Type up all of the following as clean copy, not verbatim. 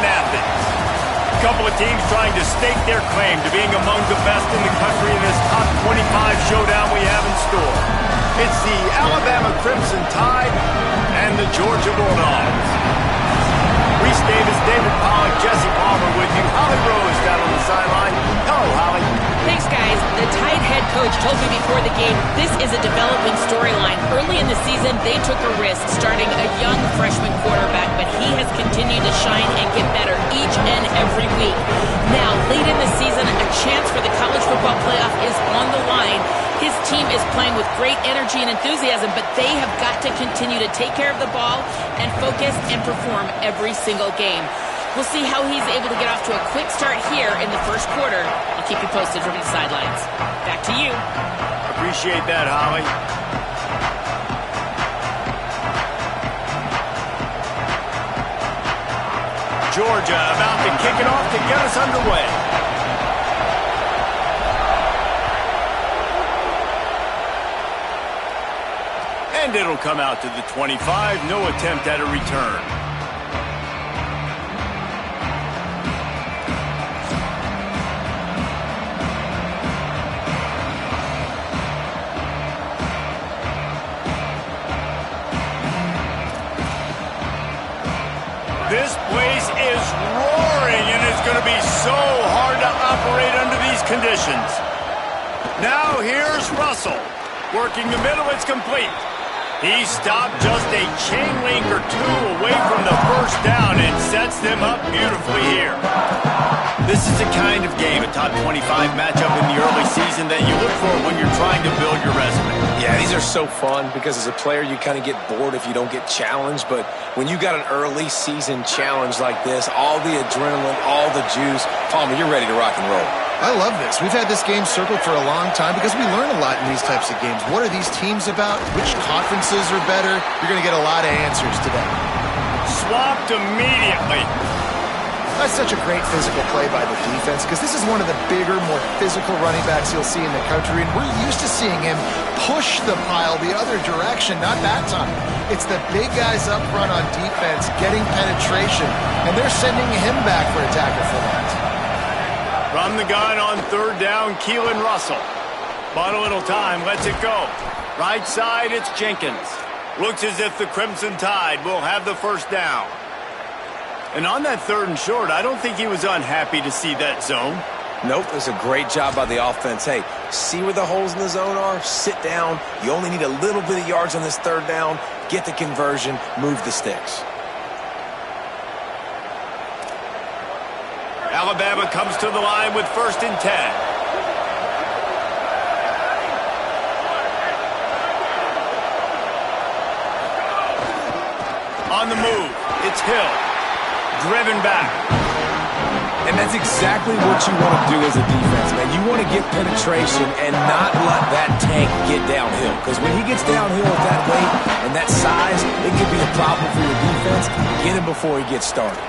in Athens. A couple of teams trying to stake their claim to being among the best in the country in this top 25 showdown we have in store. It's the Alabama Crimson Tide and the Georgia Bulldogs. Reese Davis, David Pollack, Jesse Palmer with you. Holly Rose down on the sideline. Hello, Holly. Thanks, guys. The Tide head coach told me before the game this is a developing storyline. Early in the season, they took a risk starting a young freshman quarterback, but he has continued to shine and get better each and every week. Now, late in the season, a chance for the college football playoff is on the line. His team is playing with great energy and enthusiasm, but they have got to continue to take care of the ball and focus and perform every single game. We'll see how he's able to get off to a quick start here in the first quarter. I'll keep you posted from the sidelines. Back to you. Appreciate that, Holly. Georgia about to kick it off to get us underway. And it'll come out to the 25. No attempt at a return. This place is roaring, and it's going to be so hard to operate under these conditions. Now here's Russell. Working the middle, it's complete. He stopped just a chain link or two away from the first down and sets them up beautifully here. This is the kind of game, a top 25 matchup in the early season, that you look for when you're trying to build your resume. Yeah, these are so fun because as a player, you kind of get bored if you don't get challenged. But when you got an early season challenge like this, all the adrenaline, all the juice, Palmer, you're ready to rock and roll. I love this. We've had this game circled for a long time because we learn a lot in these types of games. What are these teams about? Which conferences are better? You're going to get a lot of answers today. Swapped immediately. That's such a great physical play by the defense because this is one of the bigger, more physical running backs you'll see in the country, and we're used to seeing him push the pile the other direction, not that time. It's the big guys up front on defense getting penetration, and they're sending him back for a tackle for that. From the gun on third down, Keelan Russell. But a little time, lets it go. Right side, it's Jenkins. Looks as if the Crimson Tide will have the first down. And on that third and short, I don't think he was unhappy to see that zone. Nope, it was a great job by the offense. Hey, see where the holes in the zone are? Sit down. You only need a little bit of yards on this third down. Get the conversion. Move the sticks. Alabama comes to the line with 1st and 10. On the move, it's Hill. Driven back. And that's exactly what you want to do as a defense, man. You want to get penetration and not let that tank get downhill. Because when he gets downhill at that weight and that size, it could be a problem for your defense. Get him before he gets started.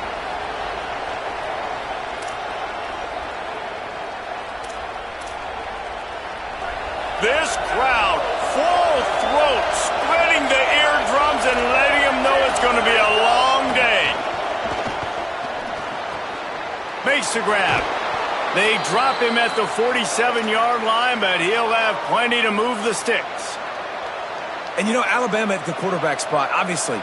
This crowd, full throat, spreading the eardrums and letting them know it's going to be a long day. Makes the grab. They drop him at the 47-yard line, but he'll have plenty to move the sticks. And you know, Alabama at the quarterback spot, obviously,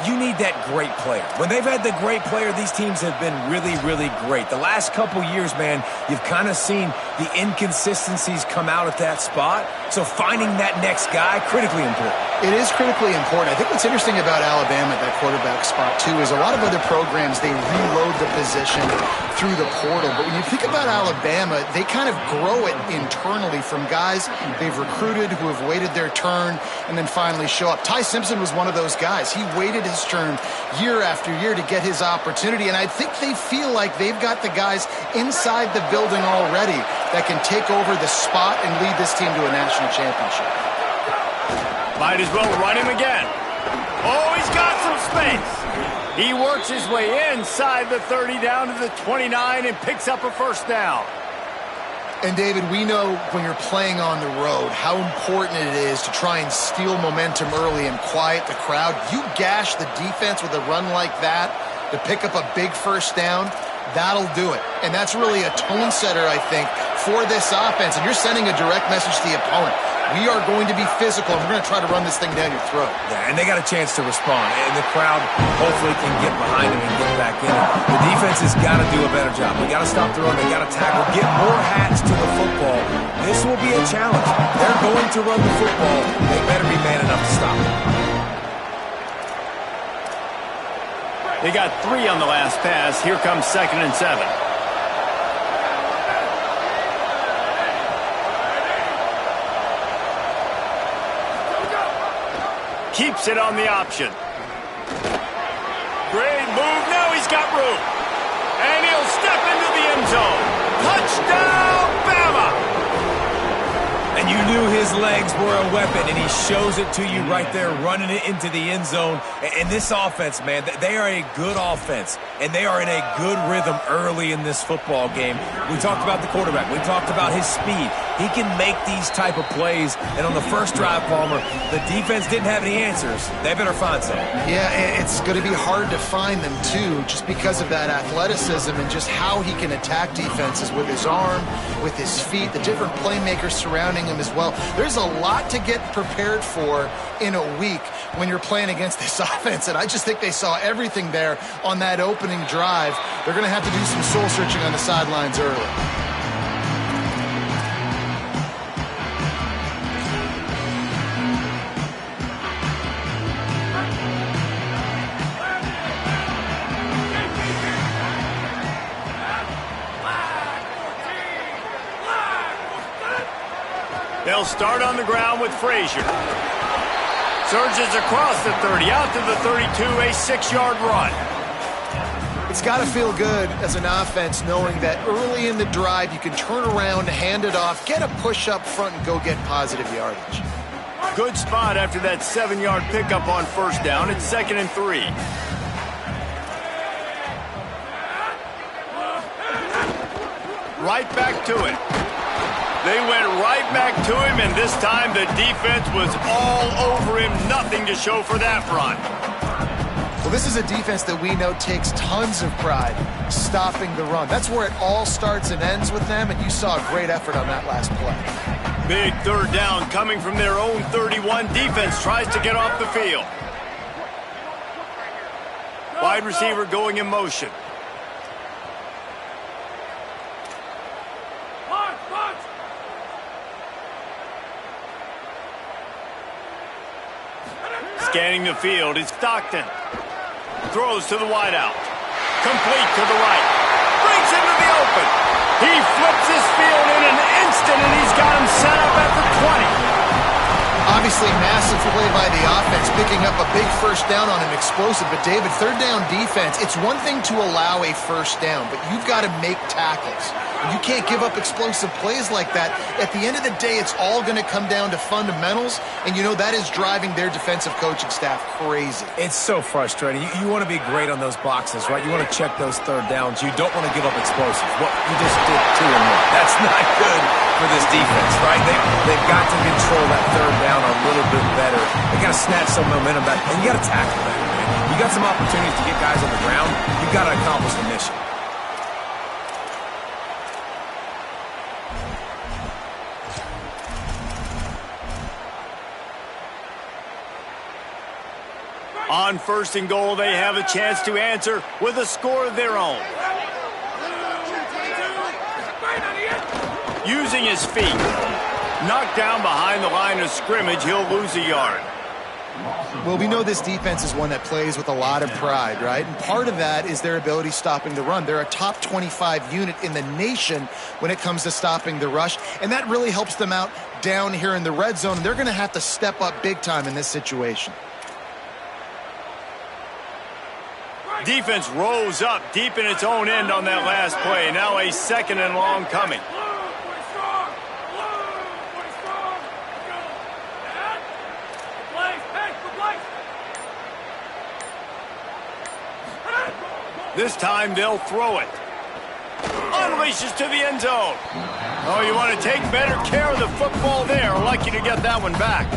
you need that great player. When they've had the great player, these teams have been really, really great. The last couple years, man, you've kind of seen the inconsistencies come out at that spot. So finding that next guy, critically important. It is critically important. I think what's interesting about Alabama at that quarterback spot, too, is a lot of other programs, they reload the position through the portal. But when you think about Alabama, they kind of grow it internally from guys they've recruited who have waited their turn and then finally show up. Ty Simpson was one of those guys. He waited his turn year after year to get his opportunity, and I think they feel like they've got the guys inside the building already that can take over the spot and lead this team to a national championship. Might as well run him again. Oh, he's got some space. He works his way inside the 30 down to the 29 and picks up a first down. And, David, we know when you're playing on the road how important it is to try and steal momentum early and quiet the crowd. You gash the defense with a run like that, to pick up a big first down, that'll do it. And that's really a tone setter, I think, for this offense. And you're sending a direct message to the opponent. We are going to be physical, and we're going to try to run this thing down your throat. Yeah, and they got a chance to respond, and the crowd hopefully can get behind them and get back in it. The defense has got to do a better job. They got to stop the run. They got to tackle, get more hats to the football. This will be a challenge. They're going to run the football. They better be man enough to stop it. They got 3 on the last pass. Here comes 2nd and 7. Keeps it on the option. Great move. Now he's got room. And he'll step into the end zone. Touchdown, Bama! And you knew his legs were a weapon, and he shows it to you right there, running it into the end zone. And this offense, man, they are a good offense, and they are in a good rhythm early in this football game. We talked about the quarterback. We talked about his speed. He can make these type of plays, and on the first drive, Palmer, the defense didn't have any answers. They better find some. Yeah, it's going to be hard to find them, too, just because of that athleticism and just how he can attack defenses with his arm, with his feet, the different playmakers surrounding him as well. There's a lot to get prepared for in a week when you're playing against this offense, and I just think they saw everything there on that opening drive. They're going to have to do some soul-searching on the sidelines early. They'll start on the ground with Frazier. Surges across the 30, out to the 32, a 6-yard run. It's got to feel good as an offense knowing that early in the drive you can turn around, hand it off, get a push up front, and go get positive yardage. Good spot after that 7-yard pickup on first down. It's 2nd and 3. Right back to it. They went right back to him, and this time the defense was all over him. Nothing to show for that run. Well, this is a defense that we know takes tons of pride stopping the run. That's where it all starts and ends with them, and you saw a great effort on that last play. Big third down coming from their own 31. Defense tries to get off the field. Wide receiver going in motion. Scanning the field, it's Stockton. Throws to the wideout. Complete to the right. Brings into the open. He flips his field in an instant, and he's got him set up at the 20. Obviously, massive play by the offense, picking up a big first down on an explosive. But, David, third down defense, it's one thing to allow a first down, but you've got to make tackles. You can't give up explosive plays like that. At the end of the day, it's all going to come down to fundamentals, and you know that is driving their defensive coaching staff crazy. It's so frustrating. You want to be great on those boxes, right? You want to check those third downs. You don't want to give up explosives. Well, you just did 2 and 1. That's not good for this defense, right? They've got to control that third down a little bit better. They got to snatch some momentum back, and you got to tackle that, man. You got some opportunities to get guys on the ground. You got to accomplish the mission. On 1st and goal, they have a chance to answer with a score of their own. Using his feet. Knocked down behind the line of scrimmage, he'll lose a yard. Well, we know this defense is one that plays with a lot of pride, right? And part of that is their ability stopping the run. They're a top 25 unit in the nation when it comes to stopping the rush, and that really helps them out down here in the red zone. They're going to have to step up big time in this situation. Defense rose up deep in its own end on that last play. Now a 2nd and long coming. This time they'll throw it. Unleashes to the end zone. Oh, you want to take better care of the football there. Lucky to get that one back.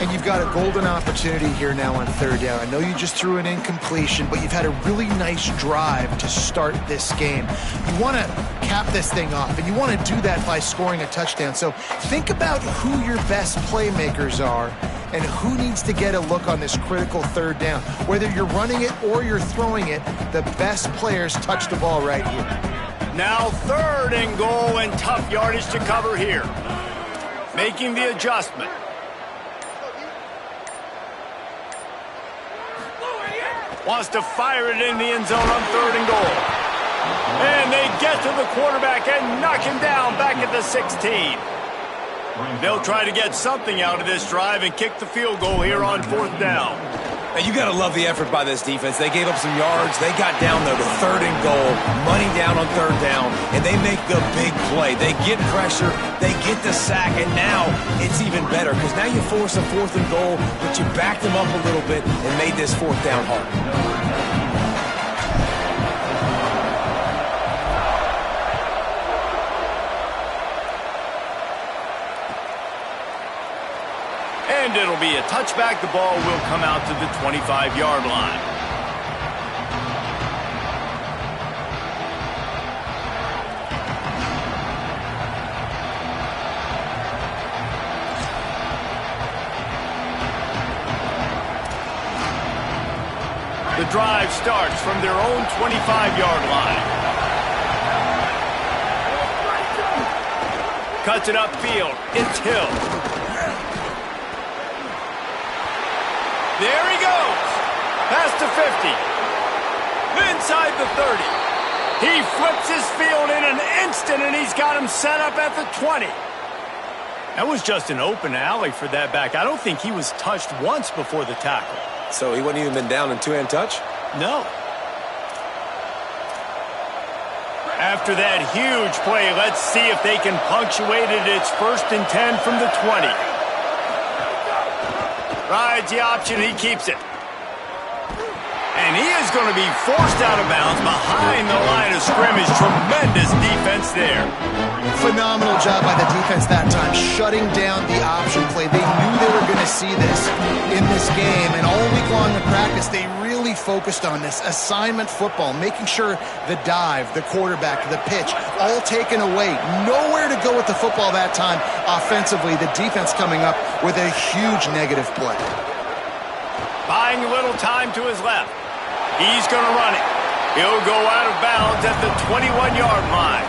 And you've got a golden opportunity here now on third down. I know you just threw an incompletion, but you've had a really nice drive to start this game. You want to cap this thing off, and you want to do that by scoring a touchdown. So think about who your best playmakers are and who needs to get a look on this critical third down. Whether you're running it or you're throwing it, the best players touch the ball right here. Now 3rd and goal, and tough yardage to cover here. Making the adjustment. Wants to fire it in the end zone on 3rd and goal. And they get to the quarterback and knock him down back at the 16. They'll try to get something out of this drive and kick the field goal here on 4th down. And you got to love the effort by this defense. They gave up some yards. They got down there to 3rd and goal, money down on 3rd down, and they make the big play. They get pressure, they get the sack, and now it's even better because now you force a 4th and goal, but you backed them up a little bit and made this 4th down hard. And it'll be a touchback. The ball will come out to the 25-yard line. The drive starts from their own 25-yard line. Cuts it upfield. It's Hill. There he goes. Past the 50. Inside the 30. He flips his field in an instant, and he's got him set up at the 20. That was just an open alley for that back. I don't think he was touched once before the tackle. So he wouldn't even been down in two-hand touch? No. After that huge play, let's see if they can punctuate it. It's 1st and 10 from the 20. Rides the option, he keeps it. And he is going to be forced out of bounds behind the line of scrimmage. Tremendous defense there. Phenomenal job by the defense that time, shutting down the option play. They knew they were going to see this in this game, and all week long in practice, they really focused on this assignment football, making sure the dive, the quarterback, the pitch, all taken away. Nowhere to go with the football that time offensively. The defense coming up with a huge negative play. Buying a little time to his left. He's going to run it. He'll go out of bounds at the 21-yard line.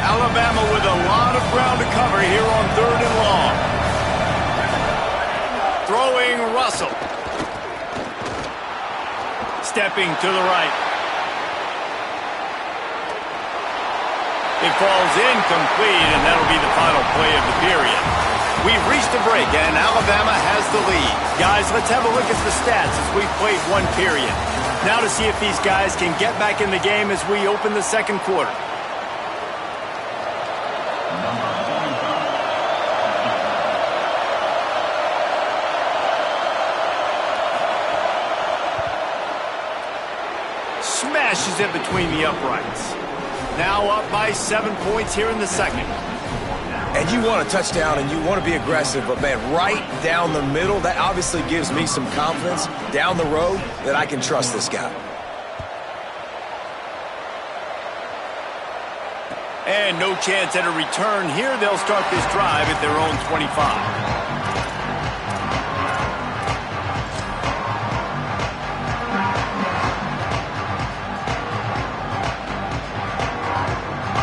Alabama with a lot of ground to cover here on 3rd and long. Throwing Russell. Stepping to the right. It falls incomplete, and that'll be the final play of the period. We've reached a break, and Alabama has the lead. Guys, let's have a look at the stats as we've played one period. Now to see if these guys can get back in the game as we open the 2nd quarter. Smashes it between the uprights. Now up by 7 points here in the 2nd. And you want a touchdown and you want to be aggressive, but man, right down the middle, that obviously gives me some confidence down the road that I can trust this guy. And no chance at a return here. They'll start this drive at their own 25.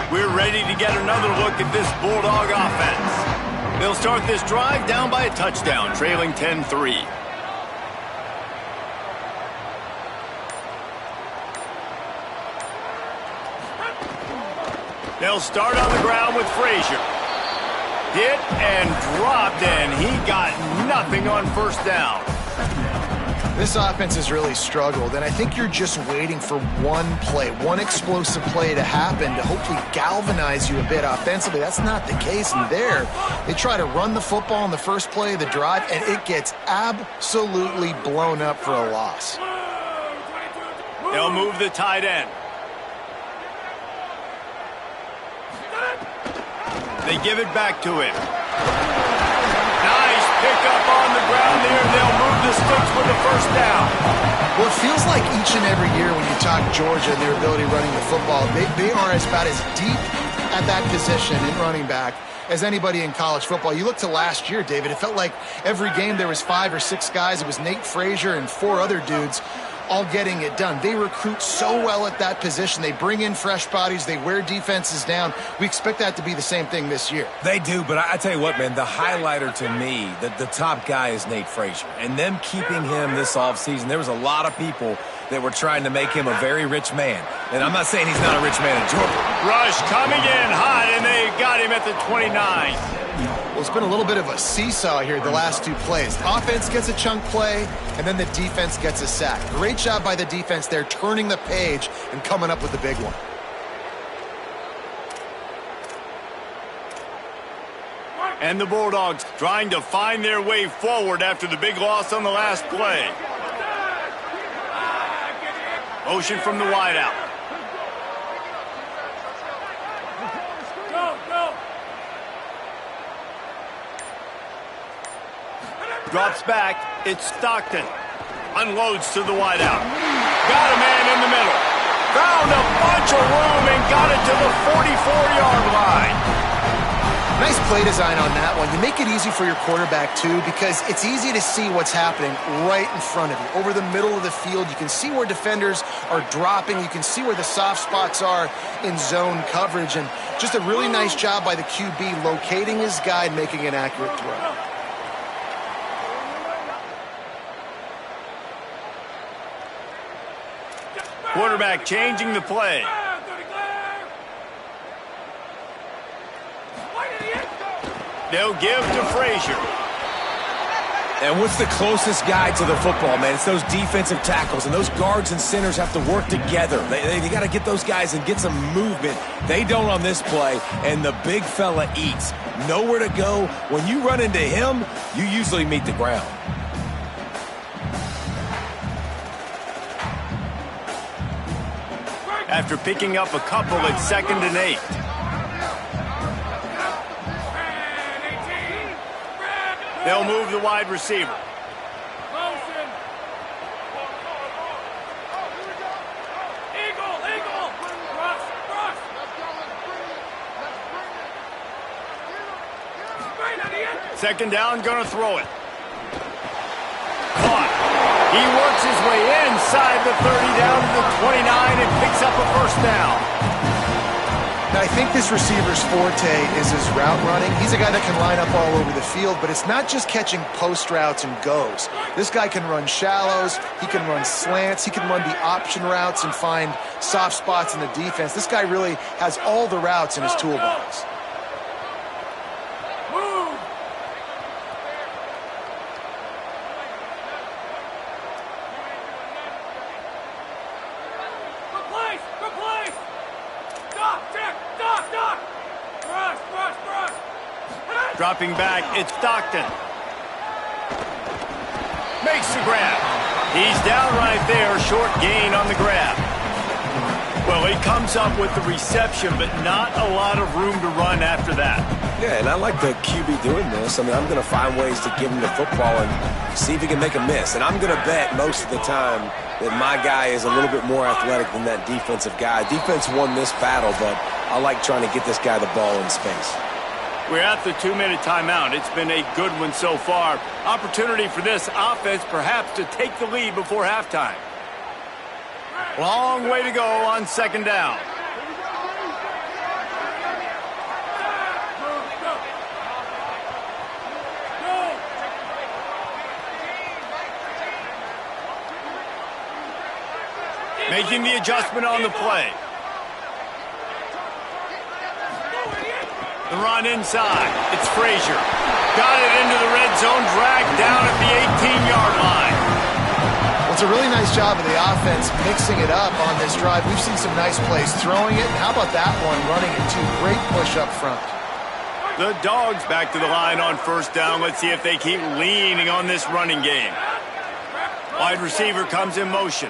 We're ready to get another look at this Bulldog offense. They'll start this drive down by a touchdown, trailing 10-3. They'll start on the ground with Frazier. Hit and dropped, and he got nothing on 1st down. This offense has really struggled, and I think you're just waiting for one play, one explosive play to happen to hopefully galvanize you a bit offensively. That's not the case, and there, they try to run the football in the first play of the drive, and it gets absolutely blown up for a loss. They'll move the tight end. They give it back to him. Nice pickup on the ground there. They'll move the sticks with the first down. Well, it feels like each and every year when you talk Georgia and their ability running the football, they are about as deep at that position in running back as anybody in college football. You look to last year, David, it felt like every game there was 5 or 6 guys. It was Nate Frazier and 4 other dudes all getting it done. They recruit so well at that position. They bring in fresh bodies. They wear defenses down. We expect that to be the same thing this year. They do, but I tell you what, man, the highlighter to me, the top guy is Nate Frazier. And them keeping him this offseason, there was a lot of people that were trying to make him a very rich man. And I'm not saying he's not a rich man in Georgia. Rush coming in hot, and they got him at the 29. Well, it's been a little bit of a seesaw here the last 2 plays. Offense gets a chunk play, and then the defense gets a sack. Great job by the defense there, turning the page and coming up with the big one. And the Bulldogs trying to find their way forward after the big loss on the last play. Motion from the wideout. Drops back. It's Stockton. Unloads to the wideout. Got a man in the middle. Found a bunch of room and got it to the 44-yard line. Nice play design on that one. You make it easy for your quarterback, too, because it's easy to see what's happening right in front of you. Over the middle of the field, you can see where defenders are dropping. You can see where the soft spots are in zone coverage. And just a really nice job by the QB locating his guy and making an accurate throw. Quarterback changing the play. They'll give to Frazier. And what's the closest guy to the football, man? It's those defensive tackles, and those guards and centers have to work together. They got to get those guys and get some movement. They don't on this play, and the big fella eats. Nowhere to go. When you run into him, you usually meet the ground. After picking up a couple at 2nd and 8. They'll move the wide receiver. Second down, gonna throw it. Caught. He works his way inside the 30 down to the 29 and picks up a first down. Now, I think this receiver's forte is his route running. He's a guy that can line up all over the field, but it's not just catching post routes and goes. This guy can run shallows, he can run slants, he can run the option routes and find soft spots in the defense. This guy really has all the routes in his toolbox. Dropping back, it's Stockton. Makes the grab. He's down right there, short gain on the grab. Well, he comes up with the reception, but not a lot of room to run after that. Yeah, and I like the QB doing this. I mean, I'm going to find ways to give him the football and see if he can make a miss. And I'm going to bet most of the time that my guy is a little bit more athletic than that defensive guy. Defense won this battle, but I like trying to get this guy the ball in space. We're at the 2-minute timeout. It's been a good one so far. Opportunity for this offense perhaps to take the lead before halftime. Long way to go on 2nd down. Making the adjustment on the play. The run inside. It's Frazier. Got it into the red zone, dragged down at the 18-yard line. It's a really nice job of the offense mixing it up on this drive. We've seen some nice plays throwing it. And how about that one running it too? Great push up front. The Dogs back to the line on first down. Let's see if they keep leaning on this running game. Wide receiver comes in motion.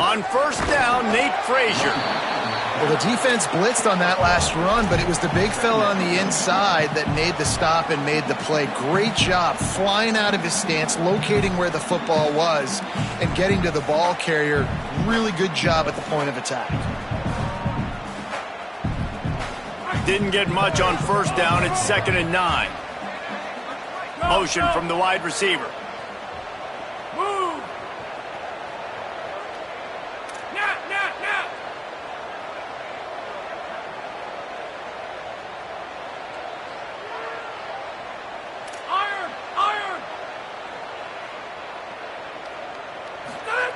On first down, Nate Frazier. Well, the defense blitzed on that last run, but it was the big fella on the inside that made the stop and made the play. Great job flying out of his stance, locating where the football was, and getting to the ball carrier. Really good job at the point of attack. Didn't get much on first down. It's 2nd and 9. Motion from the wide receiver.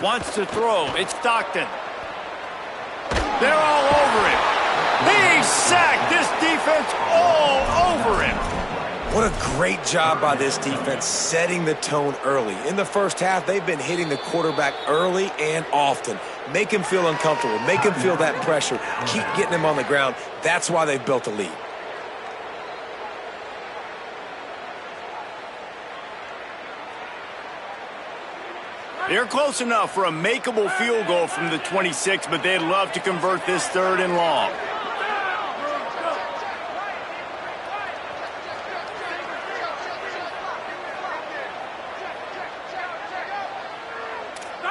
Wants to throw. It's Stockton. They're all over him. He's sacked. This defense all over him. What a great job by this defense setting the tone early. In the first half, they've been hitting the quarterback early and often. Make him feel uncomfortable. Make him feel that pressure. Keep getting him on the ground. That's why they've built a lead. They're close enough for a makeable field goal from the 26, but they'd love to convert this 3rd and long.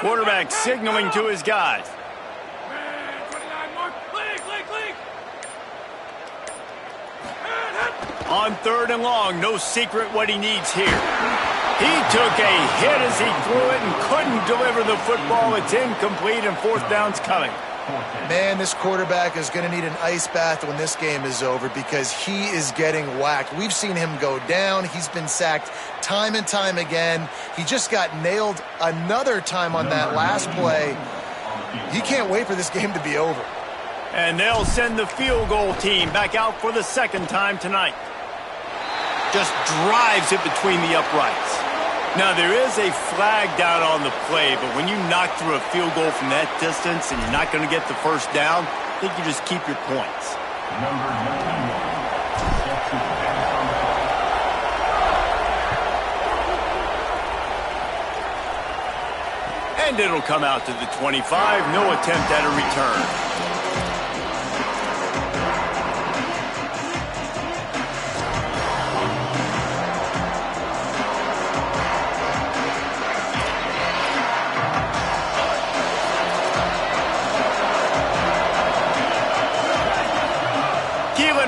Quarterback signaling to his guys. On 3rd and long, no secret what he needs here. He took a hit as he threw it and couldn't deliver the football. It's incomplete and 4th down's coming. Man, this quarterback is going to need an ice bath when this game is over because he is getting whacked. We've seen him go down. He's been sacked time and time again. He just got nailed another time on that last play. He can't wait for this game to be over. And they'll send the field goal team back out for the 2nd time tonight. Just drives it between the uprights. Now, there is a flag down on the play, but when you knock through a field goal from that distance and you're not going to get the first down, I think you just keep your points. And it'll come out to the 25. No attempt at a return.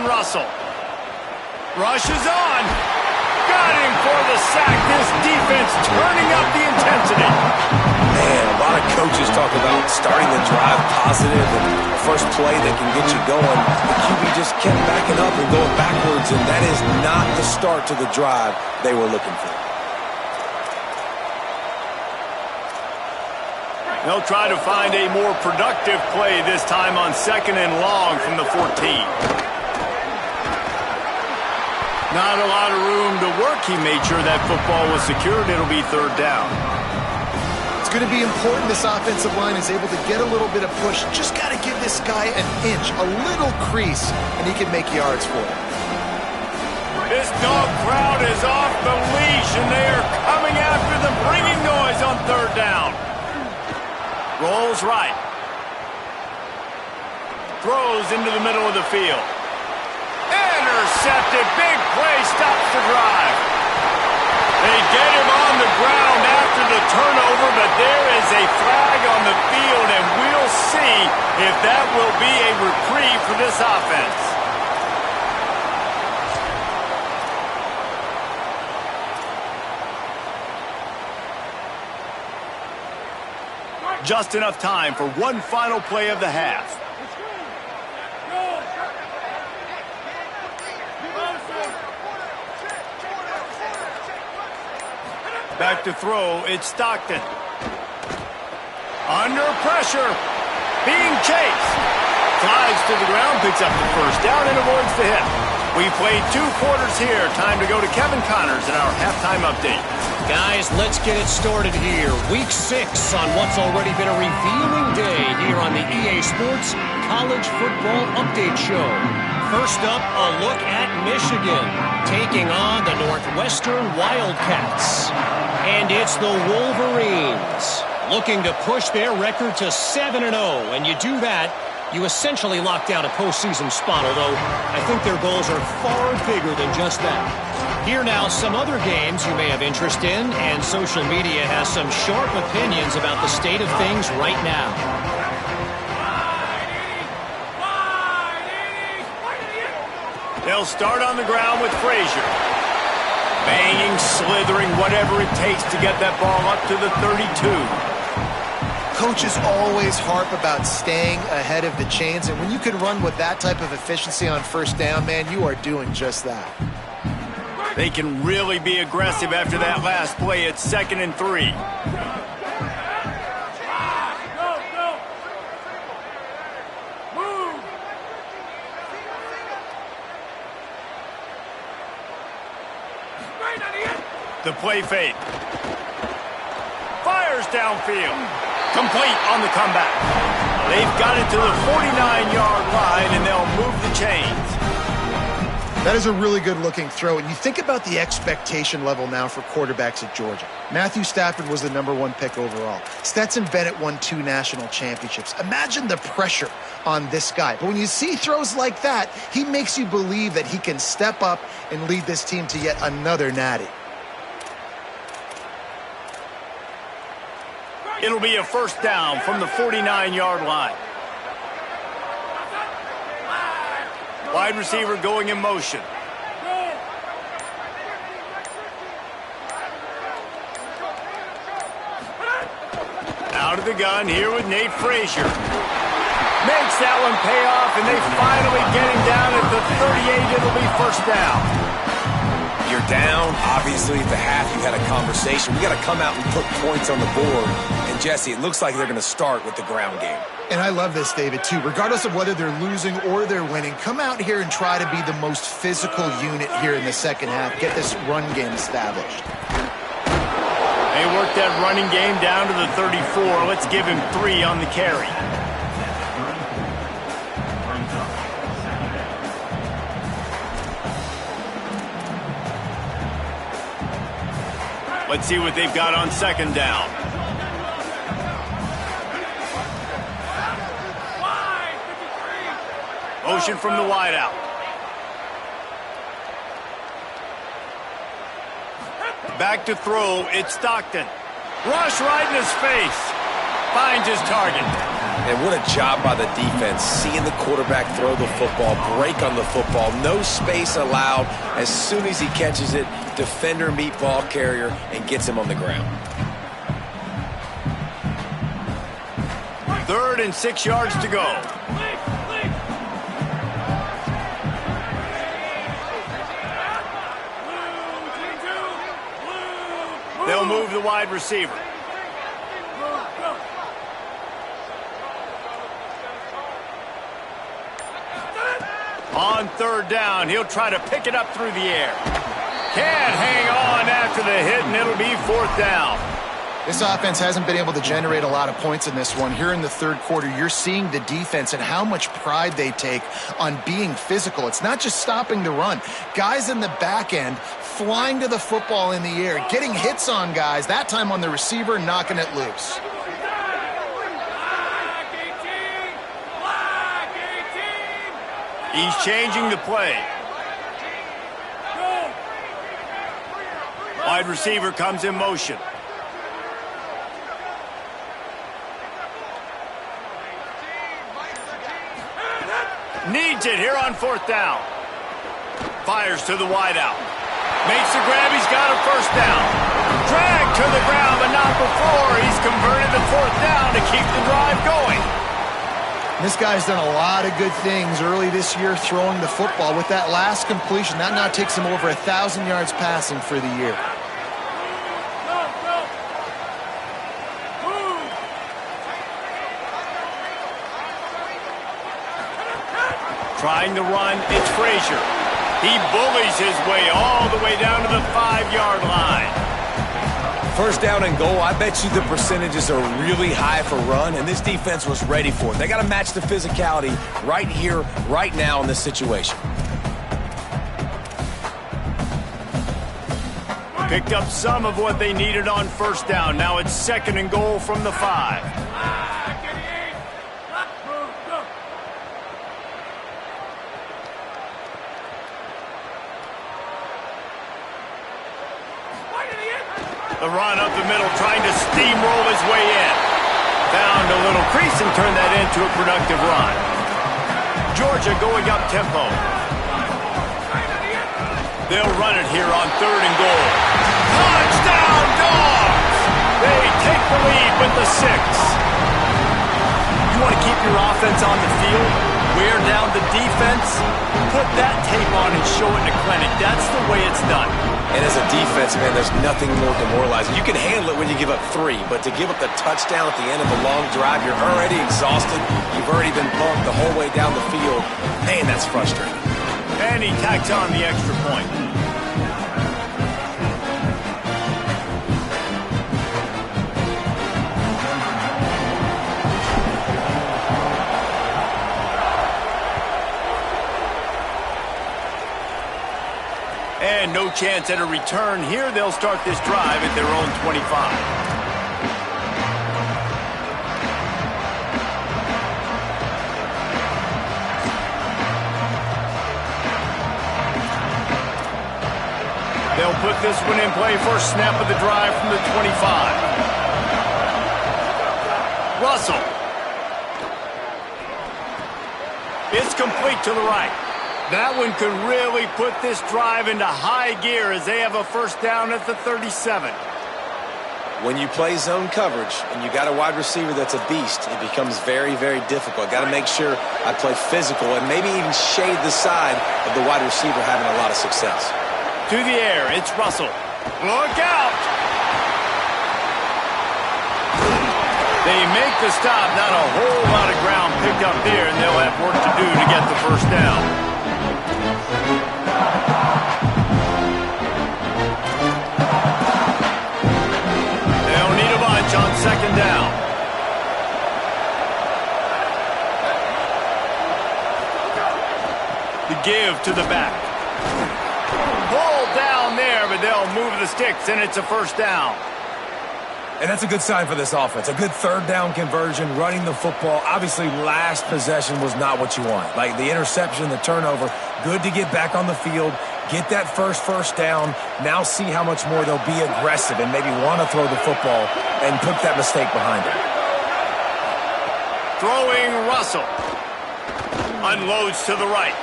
Russell rushes on. Got him for the sack. This defense turning up the intensity. Man, a lot of coaches talk about starting the drive positive and the first play that can get you going. The QB just kept backing up and going backwards, and that is not the start to the drive they were looking for. They'll try to find a more productive play this time on 2nd and long from the 14. Not a lot of room to work. He made sure that football was secured. It'll be 3rd down. It's going to be important this offensive line is able to get a little bit of push. Just got to give this guy an inch, a little crease, and he can make yards for it. This dog crowd is off the leash, and they are coming after them, bringing noise on 3rd down. Rolls right. Throws into the middle of the field. Intercepted. Big play stops the drive. They get him on the ground after the turnover, but there is a flag on the field, and we'll see if that will be a reprieve for this offense. Just enough time for one final play of the half. Back to throw, it's Stockton. Under pressure, being chased. Flies to the ground, picks up the first down, and avoids the hit. We played 2 quarters here. Time to go to Kevin Connors in our halftime update. Guys, let's get it started here. Week 6 on what's already been a revealing day here on the EA Sports College Football Update Show. First up, a look at Michigan taking on the Northwestern Wildcats. And it's the Wolverines looking to push their record to 7-0. And you do that, you essentially lock down a postseason spot, although I think their goals are far bigger than just that. Here now, some other games you may have interest in, and social media has some sharp opinions about the state of things right now. They'll start on the ground with Frazier. Banging, slithering, whatever it takes to get that ball up to the 32. Coaches always harp about staying ahead of the chains, and when you can run with that type of efficiency on first down, man, you are doing just that. They can really be aggressive after that last play. It's 2nd and 3. The play fake. Fires downfield. Complete on the comeback. They've got it to the 49-yard line, and they'll move the chains. That is a really good-looking throw, and you think about the expectation level now for quarterbacks at Georgia. Matthew Stafford was the #1 pick overall. Stetson Bennett won 2 national championships. Imagine the pressure on this guy. But when you see throws like that, he makes you believe that he can step up and lead this team to yet another natty. It'll be a first down from the 49-yard line. Wide receiver going in motion. Out of the gun here with Nate Frazier. Makes that one pay off, and they finally get him down at the 38. It'll be first down. You're down. Obviously, at the half, you had a conversation. We got to come out and put points on the board. And, Jesse, it looks like they're going to start with the ground game. And I love this, David, too. Regardless of whether they're losing or they're winning, come out here and try to be the most physical unit here in the second half. Get this run game established. They work that running game down to the 34. Let's give him 3 on the carry. Let's see what they've got on 2nd down. Motion from the wideout. Back to throw. It's Stockton. Rush right in his face. Finds his target. And what a job by the defense, seeing the quarterback throw the football, break on the football, no space allowed. As soon as he catches it, defender meet ball carrier and gets him on the ground. 3rd and 6 yards to go. They'll move the wide receiver. On 3rd down, he'll try to pick it up through the air. Can't hang on after the hit, and it'll be 4th down. This offense hasn't been able to generate a lot of points in this one. Here in the 3rd quarter, you're seeing the defense and how much pride they take on being physical. It's not just stopping the run. Guys in the back end flying to the football in the air, getting hits on guys, that time on the receiver, knocking it loose. He's changing the play. Wide receiver comes in motion. Needs it here on 4th down. Fires to the wideout. Makes the grab. He's got a first down. Dragged to the ground, but not before. He's converted the 4th down to keep the drive going. This guy's done a lot of good things early this year throwing the football. With that last completion, that now takes him over 1,000 yards passing for the year. Trying to run, it's Frazier. He bullies his way all the way down to the 5-yard line. First down and goal, I bet you the percentages are really high for run, and this defense was ready for it. They got to match the physicality right here, right now in this situation. Picked up some of what they needed on first down. Now it's second and goal from the 5. The run up the middle, trying to steamroll his way in. Found a little crease and turned that into a productive run. Georgia going up tempo. They'll run it here on third and goal. Touchdown, Dogs! They take the lead with the 6. You want to keep your offense on the field? Wear down the defense? Put that tape on and show it in the clinic. That's the way it's done. And as a defense, man, there's nothing more demoralizing. You can handle it when you give up 3, but to give up the touchdown at the end of a long drive, you're already exhausted. You've already been pumped the whole way down the field. Man, that's frustrating. And he tacks on the extra point. And no chance at a return here. They'll start this drive at their own 25. They'll put this one in play first snap of the drive from the 25. Russell. It's complete to the right. That one could really put this drive into high gear as they have a first down at the 37. When you play zone coverage and you got a wide receiver that's a beast, it becomes very, very difficult. Got to make sure I play physical and maybe even shade the side of the wide receiver having a lot of success. To the air, it's Russell. Look out! They make the stop. Not a whole lot of ground picked up there, and they'll have work to do to get the first down. They'll need a bunch on second down. The give to the back. Pulled down there, but they'll move the sticks, and it's a first down. And that's a good sign for this offense. A good third down conversion, running the football. Obviously, last possession was not what you want. Like the interception, the turnover, good to get back on the field, get that first down. Now see how much more they'll be aggressive and maybe want to throw the football and put that mistake behind them. Throwing Russell. Unloads to the right.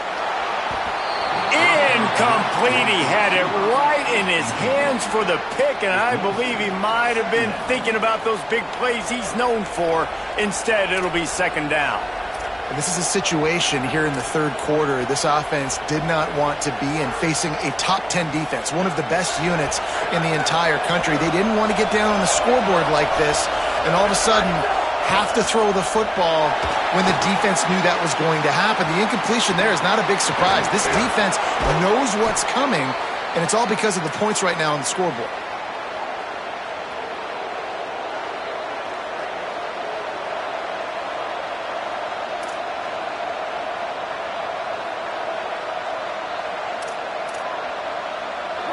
Incomplete. He had it right in his hands for the pick, and I believe he might have been thinking about those big plays he's known for. Instead, it'll be second down. And this is a situation here in the third quarter this offense did not want to be in, facing a top 10 defense, one of the best units in the entire country. They didn't want to get down on the scoreboard like this, and all of a sudden have to throw the football when the defense knew that was going to happen. The incompletion there is not a big surprise. This defense knows what's coming, and it's all because of the points right now on the scoreboard.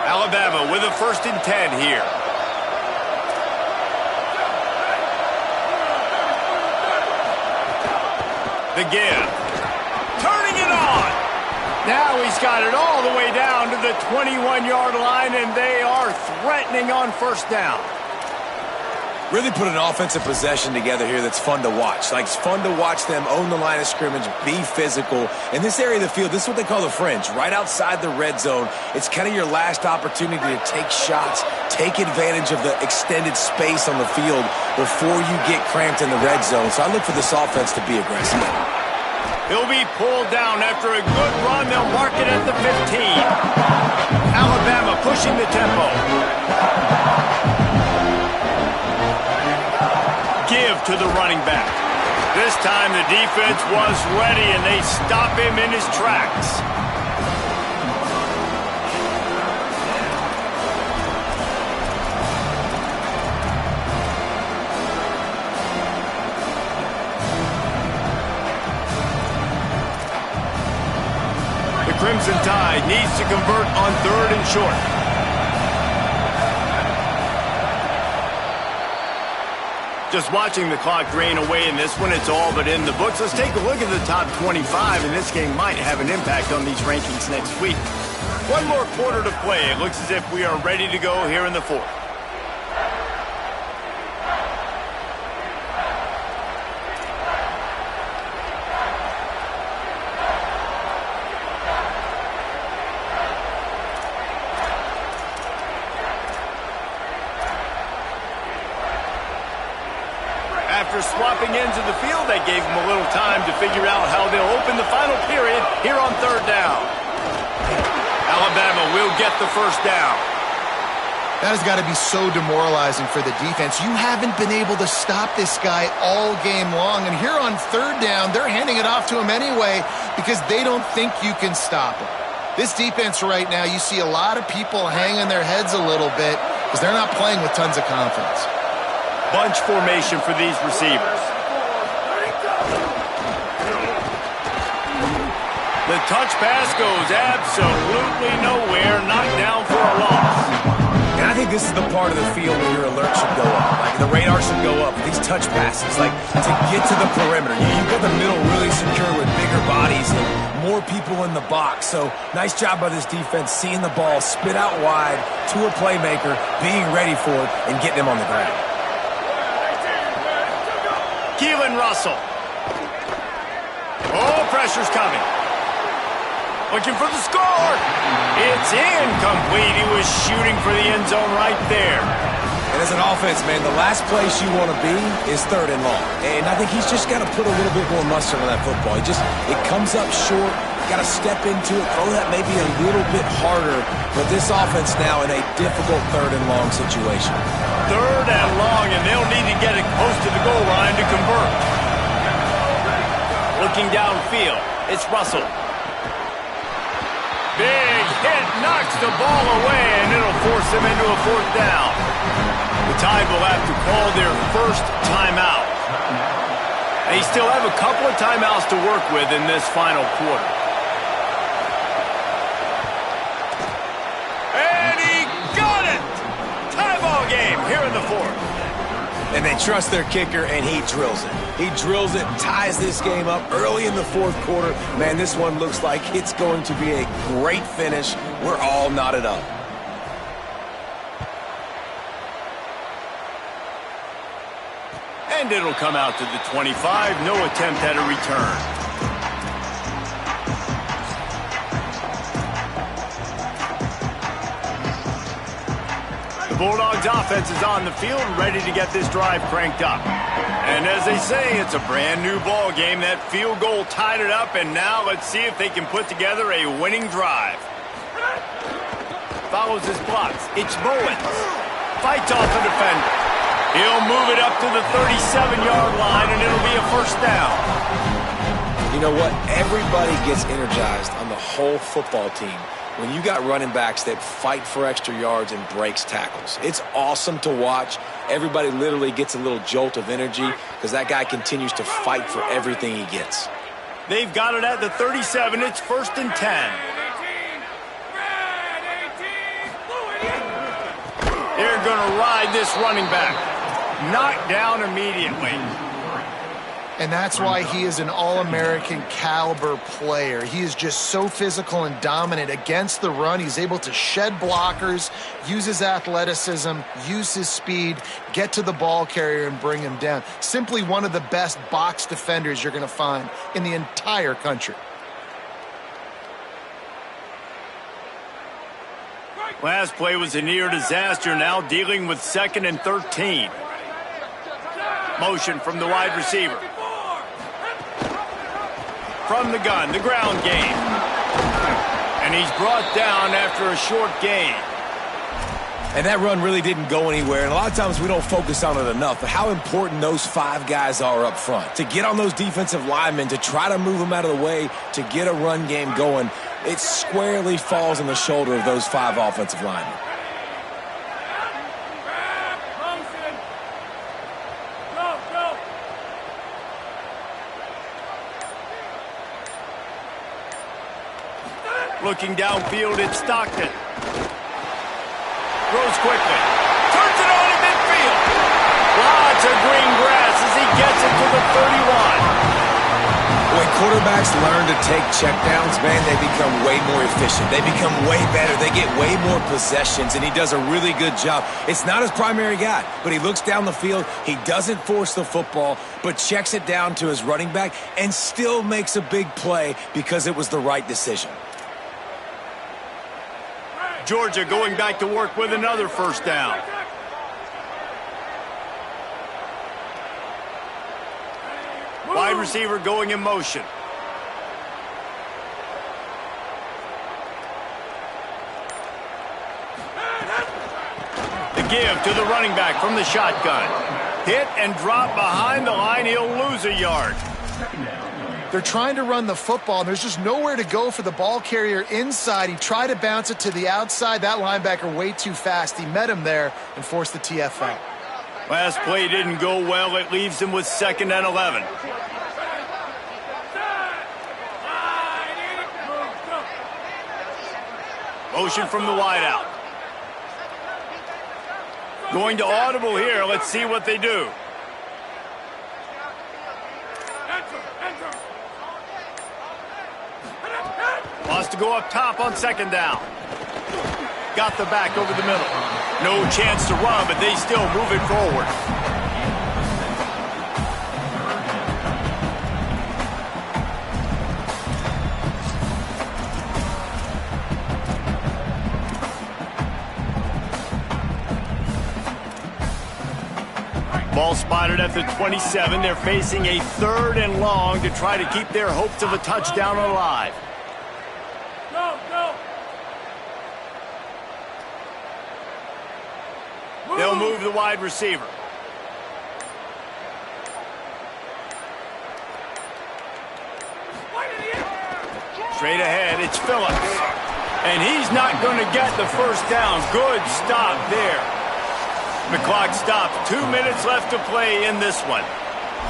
Alabama with a 1st and 10 here. The give. Turning it on. Now he's got it all the way down to the 21-yard line, and they are threatening on first down. Really put an offensive possession together here that's fun to watch. Like, it's fun to watch them own the line of scrimmage, be physical. In this area of the field, this is what they call the fringe, right outside the red zone. It's kind of your last opportunity to take shots, take advantage of the extended space on the field before you get cramped in the red zone. So I look for this offense to be aggressive. He'll be pulled down after a good run. They'll mark it at the 15. Alabama pushing the tempo. Give to the running back. This time the defense was ready, and they stop him in his tracks. The Crimson Tide needs to convert on 3rd and short. Just watching the clock drain away in this one, it's all but in the books. Let's take a look at the top 25, and this game might have an impact on these rankings next week. One more quarter to play. It looks as if we are ready to go here in the 4th. After swapping ends of the field, that gave them a little time to figure out how they'll open the final period here on 3rd down. Alabama will get the 1st down. That has got to be so demoralizing for the defense. You haven't been able to stop this guy all game long, and here on 3rd down, they're handing it off to him anyway because they don't think you can stop him. This defense right now, you see a lot of people hanging their heads a little bit because they're not playing with tons of confidence. Bunch formation for these receivers. The touch pass goes absolutely nowhere, knocked down for a loss. And I think this is the part of the field where your alert should go up. Like the radar should go up. These touch passes, like to get to the perimeter. You've got the middle really secure with bigger bodies and more people in the box. So nice job by this defense seeing the ball spit out wide to a playmaker, being ready for it, and getting him on the ground. Keelan Russell. Oh, pressure's coming. Looking for the score. It's incomplete. He was shooting for the end zone right there. And as an offense, man, the last place you want to be is 3rd and long. And I think he's just got to put a little bit more mustard on that football. It comes up short. Got to step into it, throw that maybe a little bit harder. But this offense now in a difficult 3rd and long situation. 3rd and long, and they'll need to get it close to the goal line to convert. Looking downfield, it's Russell. Big hit, knocks the ball away, and it'll force him into a 4th down. The Tide will have to call their 1st timeout. They still have a couple of timeouts to work with in this final quarter. And he got it! Tie ball game here in the 4th. And they trust their kicker, and he drills it. He drills it, ties this game up early in the 4th quarter. Man, this one looks like it's going to be a great finish. We're all knotted up. And it'll come out to the 25. No attempt at a return. Bulldogs offense is on the field, ready to get this drive cranked up. And as they say, it's a brand new ball game. That field goal tied it up, and now let's see if they can put together a winning drive. Follows his blocks. It's Bowens. Fights off the defender. He'll move it up to the 37-yard line, and it'll be a 1st down. You know what? Everybody gets energized on the whole football team when you got running backs that fight for extra yards and breaks tackles. It's awesome to watch. Everybody literally gets a little jolt of energy because that guy continues to fight for everything he gets. They've got it at the 37. It's 1st and 10. They're going to ride this running back. Knocked down immediately. And that's why he is an All-American caliber player. He is just so physical and dominant against the run. He's able to shed blockers, use his athleticism, use his speed, get to the ball carrier and bring him down. Simply one of the best box defenders you're going to find in the entire country. Last play was a near disaster, now dealing with 2nd and 13. Motion from the wide receiver. From the gun, the ground game. And he's brought down after a short gain. And that run really didn't go anywhere, and a lot of times we don't focus on it enough, but how important those 5 guys are up front. To get on those defensive linemen, to try to move them out of the way, to get a run game going, it squarely falls on the shoulder of those 5 offensive linemen. Looking downfield, it's Stockton. Throws quickly. Turns it on in midfield. Lots of green grass as he gets it to the 31. When quarterbacks learn to take checkdowns, man, they become way more efficient. They become way better. They get way more possessions, and he does a really good job. It's not his primary guy, but he looks down the field. He doesn't force the football, but checks it down to his running back and still makes a big play because it was the right decision. Georgia going back to work with another first down. Wide receiver going in motion. The give to the running back from the shotgun. Hit and drop behind the line. He'll lose a yard. They're trying to run the football, and there's just nowhere to go for the ball carrier inside. He tried to bounce it to the outside. That linebacker way too fast. He met him there and forced the TFL. Last play didn't go well. It leaves him with 2nd and 11. Motion from the wideout. Going to audible here. Let's see what they do. Wants to go up top on 2nd down. Got the back over the middle. No chance to run, but they still move it forward. Ball spotted at the 27. They're facing a 3rd and long to try to keep their hopes of a touchdown alive. They'll move the wide receiver. Straight ahead, it's Phillips. And he's not going to get the first down. Good stop there. The clock stops. 2 minutes left to play in this one.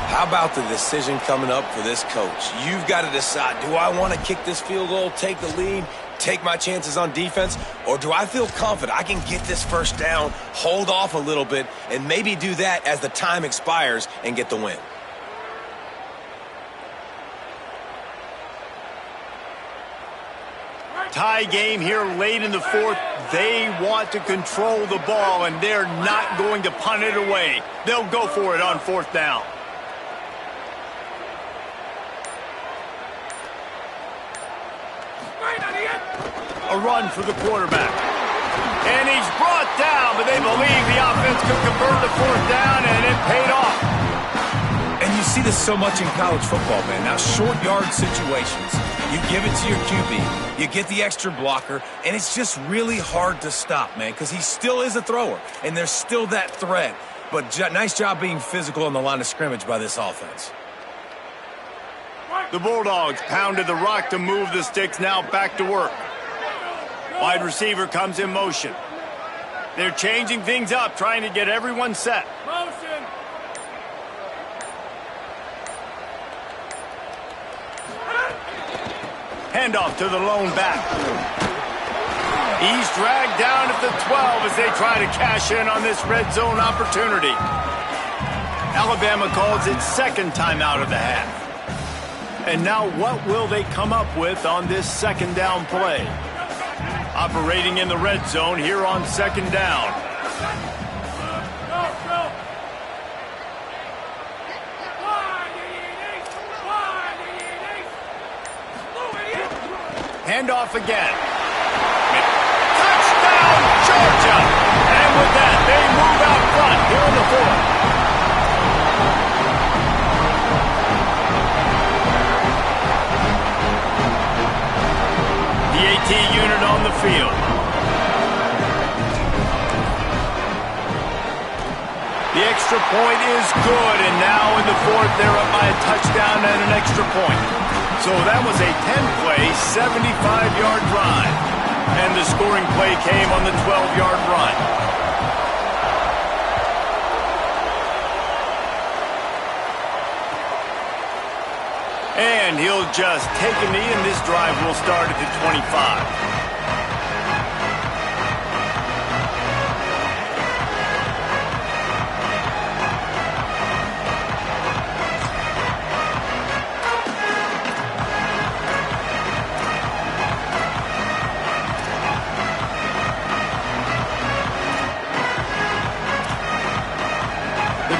How about the decision coming up for this coach? You've got to decide, do I want to kick this field goal, take the lead, take my chances on defense, or do I feel confident I can get this first down, hold off a little bit, and maybe do that as the time expires and get the win? Tie game here late in the 4th. They want to control the ball, and they're not going to punt it away. They'll go for it on 4th down. A run for the quarterback. And he's brought down, but they believe the offense could convert the 4th down, and it paid off. And you see this so much in college football, man. Now, short yard situations, you give it to your QB, you get the extra blocker, and it's just really hard to stop, man, because he still is a thrower, and there's still that threat. But nice job being physical on the line of scrimmage by this offense. The Bulldogs pounded the rock to move the sticks, now back to work. Wide receiver comes in motion. They're changing things up, trying to get everyone set. Motion. Handoff to the lone back. He's dragged down at the 12 as they try to cash in on this red zone opportunity. Alabama calls its 2nd timeout of the half. And now what will they come up with on this 2nd down play? Operating in the red zone here on 2nd down. Handoff again. Touchdown, Georgia! And with that, they move out front here in the 4th. The AT unit on the field. The extra point is good, and now in the fourth, they're up by a touchdown and an extra point. So that was a 10-play, 75-yard drive. And the scoring play came on the 12-yard run. And he'll just take a knee, and this drive will start at the 25.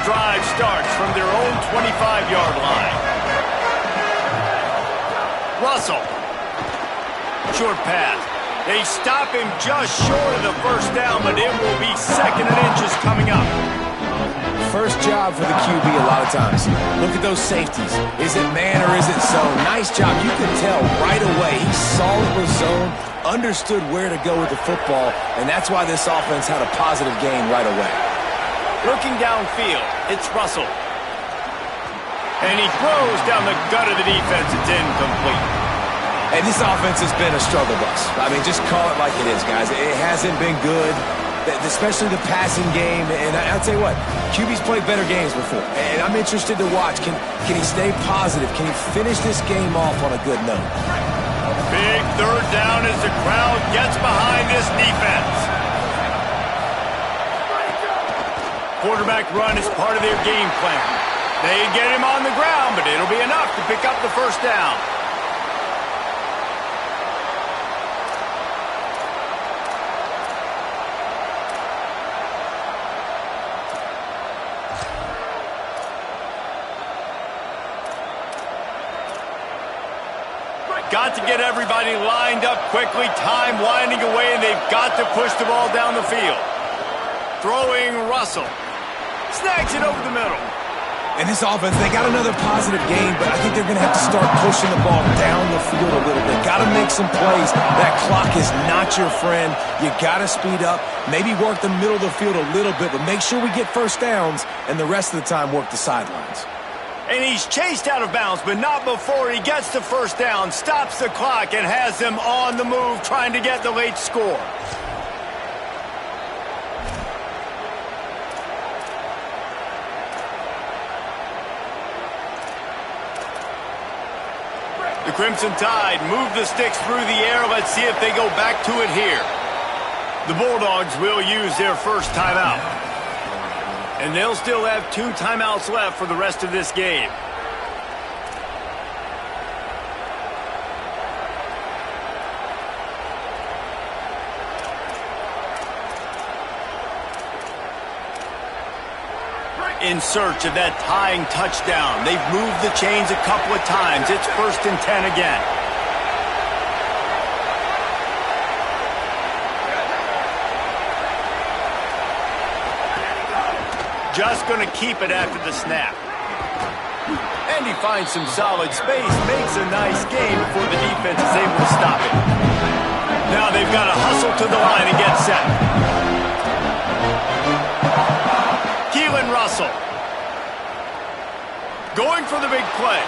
Drive starts from their own 25-yard line. Russell. Short pass. They stop him just short of the first down, but it will be 2nd and inches coming up. First job for the QB a lot of times. Look at those safeties. Is it man or is it zone? Nice job. You could tell right away. He saw it was zone, understood where to go with the football, and that's why this offense had a positive gain right away. Looking downfield, it's Russell. And he throws down the gut of the defense. It's incomplete. And this offense has been a struggle bus. I mean, just call it like it is, guys. It hasn't been good, especially the passing game. And I'll tell you what, QB's played better games before. And I'm interested to watch. Can he stay positive? Can he finish this game off on a good note? Big third down as the crowd gets behind this defense. Quarterback run is part of their game plan. They get him on the ground, but it'll be enough to pick up the first down. Got to get everybody lined up quickly, time winding away, and they've got to push the ball down the field. Throwing Russell. Snags it over the middle. And this offense, they got another positive game, but I think they're going to have to start pushing the ball down the field a little bit. Got to make some plays. That clock is not your friend. You got to speed up, maybe work the middle of the field a little bit, but make sure we get first downs, and the rest of the time work the sidelines. And he's chased out of bounds, but not before he gets the first down, stops the clock, and has them on the move trying to get the late score. The Crimson Tide move the sticks through the air. Let's see if they go back to it here. The Bulldogs will use their first timeout. And they'll still have 2 timeouts left for the rest of this game. In search of that tying touchdown. They've moved the chains a couple of times. It's 1st and 10 again. Just going to keep it after the snap. And he finds some solid space, makes a nice gain before the defense is able to stop it. Now they've got to hustle to the line and get set. Russell going for the big play.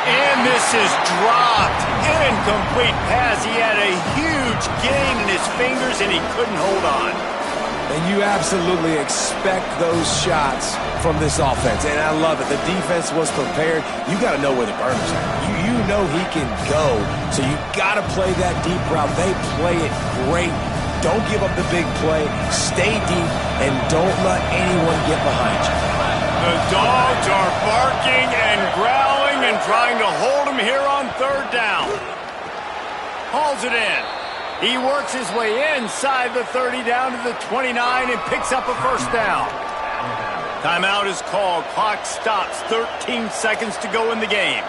And this is dropped. Incomplete pass. He had a huge gain in his fingers and he couldn't hold on. And you absolutely expect those shots from this offense. And I love it. The defense was prepared. You got to know where the burners are. You know he can go. So you got to play that deep route. They play it great. Don't give up the big play. Stay deep, and don't let anyone get behind you. The dogs are barking and growling and trying to hold him here on 3rd down. Hauls it in. He works his way inside the 30 down to the 29 and picks up a first down. Timeout is called. Clock stops. 13 seconds to go in the game.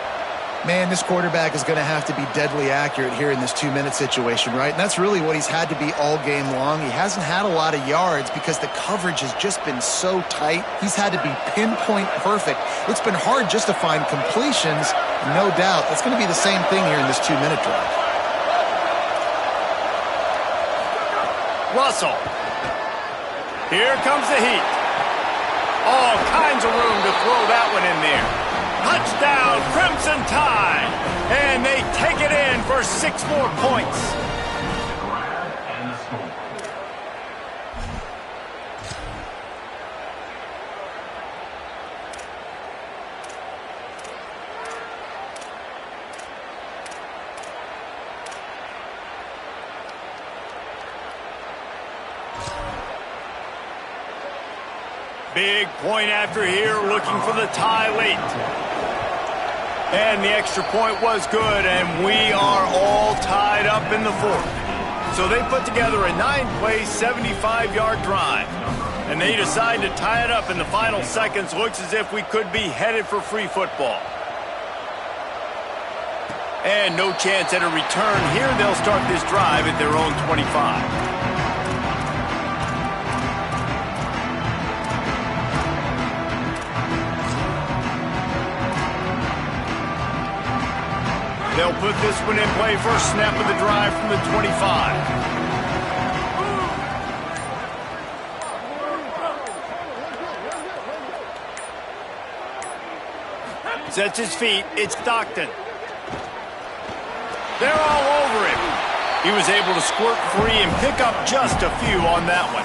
Man, this quarterback is going to have to be deadly accurate here in this 2-minute situation, right? And that's really what he's had to be all game long. He hasn't had a lot of yards because the coverage has just been so tight. He's had to be pinpoint perfect. It's been hard just to find completions, no doubt. That's going to be the same thing here in this 2-minute drive. Russell. Here comes the heat. All kinds of room to throw that one in there. Touchdown, Crimson Tide. And they take it in for 6 more points. Big point after here, looking for the tie late. And the extra point was good, and we are all tied up in the fourth. So they put together a 9-play, 75-yard drive. And they decide to tie it up in the final seconds. Looks as if we could be headed for free football. And no chance at a return here. They'll start this drive at their own 25. They'll put this one in play. First snap of the drive from the 25. Sets his feet. It's Stockton. They're all over him. He was able to squirt free and pick up just a few on that one.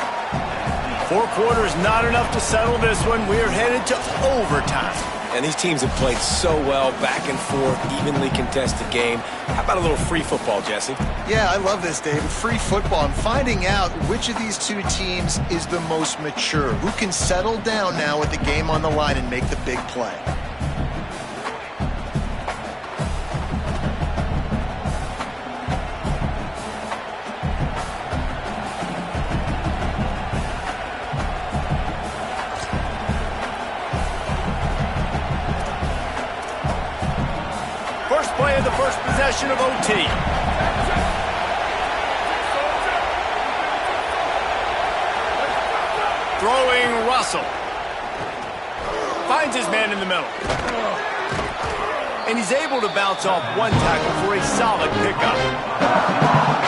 4 quarters, not enough to settle this one. We're headed to overtime. And these teams have played so well, back and forth, evenly contested game. How about a little free football, Jesse? Yeah, I love this, David. Free football. I'm finding out which of these two teams is the most mature. Who can settle down now with the game on the line and make the big play. Play of the first possession of OT. Throwing Russell. Finds his man in the middle. And he's able to bounce off one tackle for a solid pickup.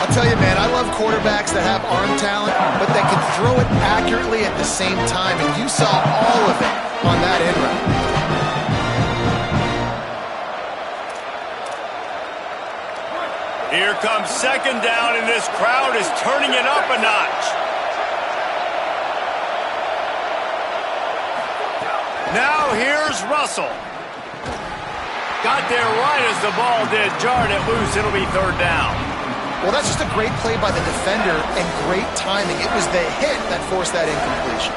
I'll tell you, man, I love quarterbacks that have arm talent, but that can throw it accurately at the same time. And you saw all of it on that end route. Here comes second down, and this crowd is turning it up a notch. Now here's Russell. Got there right as the ball did. Jarred it loose. It'll be third down. Well, that's just a great play by the defender and great timing. It was the hit that forced that incompletion.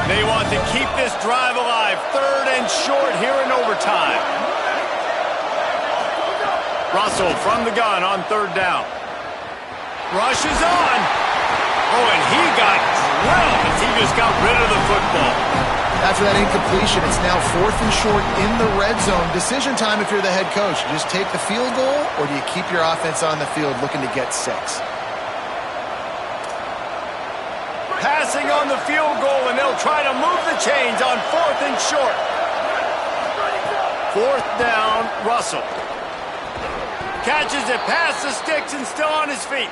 They want to keep this drive alive. Third and short here in overtime. Russell from the gun on third down. Rushes on. Oh, and he got drilled as he just got rid of the football. After that incompletion, it's now fourth and short in the red zone. Decision time if you're the head coach. You just take the field goal, or do you keep your offense on the field looking to get 6? Passing on the field goal, and they'll try to move the chains on fourth and short. Fourth down, Russell. Catches it past the sticks and still on his feet.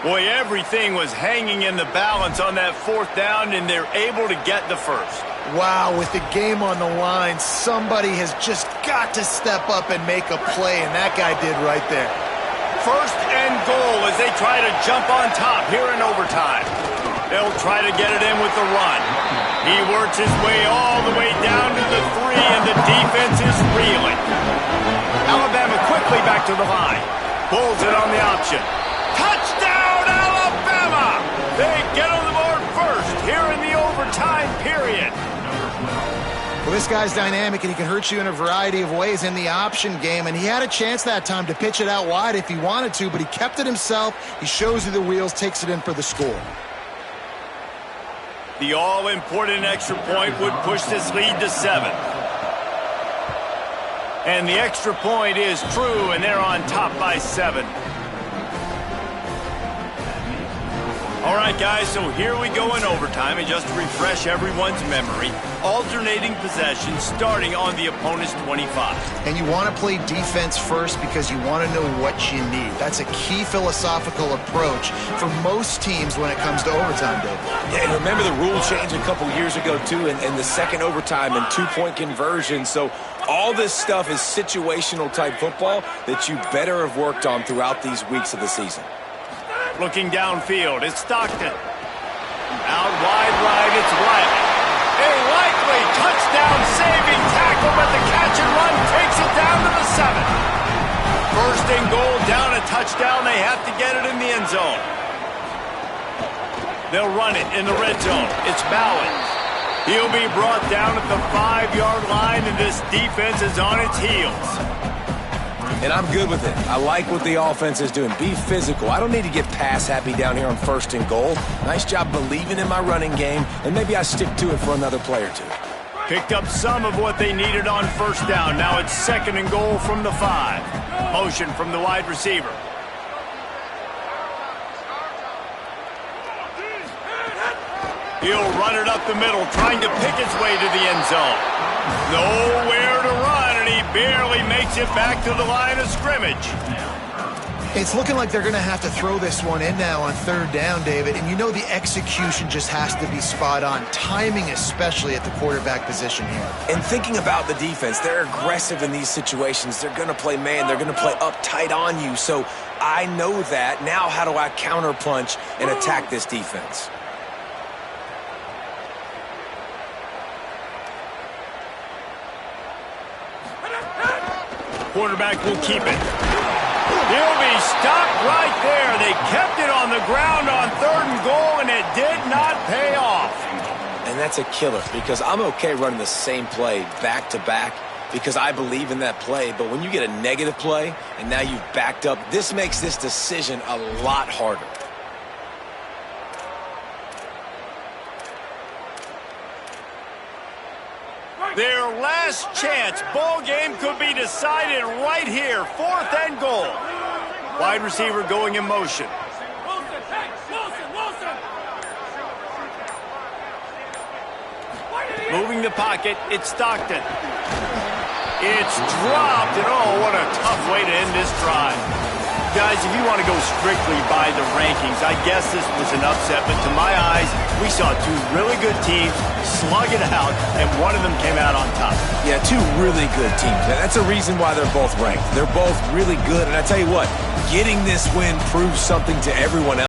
Boy, everything was hanging in the balance on that fourth down, and they're able to get the first. Wow, with the game on the line, somebody has just got to step up and make a play, and that guy did right there. First and goal as they try to jump on top here in overtime. They'll try to get it in with the run. He works his way all the way down to the 3, and the defense is reeling. Alabama quickly back to the line. Pulls it on the option. Touchdown, Alabama! They get on the board first here in the overtime period. Well, this guy's dynamic, and he can hurt you in a variety of ways in the option game, and he had a chance that time to pitch it out wide if he wanted to, but he kept it himself. He shows you the wheels, takes it in for the score. The all-important extra point would push this lead to 7. And the extra point is true, and they're on top by 7. All right, guys, so here we go in overtime, and just to refresh everyone's memory, alternating possession starting on the opponent's 25. And you want to play defense first because you want to know what you need. That's a key philosophical approach for most teams when it comes to overtime, David. Yeah, and remember the rule change a couple years ago, too, in the second overtime and two-point conversion. So all this stuff is situational-type football that you better have worked on throughout these weeks of the season. Looking downfield, it's Stockton. Out wide right, it's Wiley. A likely touchdown-saving tackle, but the catch and run takes it down to the 7. First and goal, down a touchdown. They have to get it in the end zone. They'll run it in the red zone. It's Bowens. He'll be brought down at the 5-yard line, and this defense is on its heels. And I'm good with it. I like what the offense is doing. Be physical. I don't need to get pass-happy down here on first and goal. Nice job believing in my running game, and maybe I stick to it for another play or two. Picked up some of what they needed on first down. Now it's second and goal from the 5. Motion from the wide receiver. He'll run it up the middle, trying to pick his way to the end zone. Nowhere to run, and he barely makes it back to the line of scrimmage. It's looking like they're going to have to throw this one in now on third down, David. And you know the execution just has to be spot on. Timing especially at the quarterback position here. And thinking about the defense, they're aggressive in these situations. They're going to play man. They're going to play up tight on you. So I know that. Now how do I counterpunch and attack this defense? Quarterback will keep it. He'll be stopped right there. They kept it on the ground on third and goal, and it did not pay off. And that's a killer because I'm okay running the same play back to back because I believe in that play. But when you get a negative play and now you've backed up, this makes this decision a lot harder. Their last chance. Ball game could be decided right here. Fourth and goal. Wide receiver going in motion. Moving the pocket, it's Stockton. It's dropped, and oh, what a tough way to end this drive. Guys, if you want to go strictly by the rankings, I guess this was an upset, but to my eyes, we saw two really good teams slug it out, and one of them came out on top. Yeah, two really good teams. That's a reason why they're both ranked. They're both really good, and I tell you what, getting this win proves something to everyone else.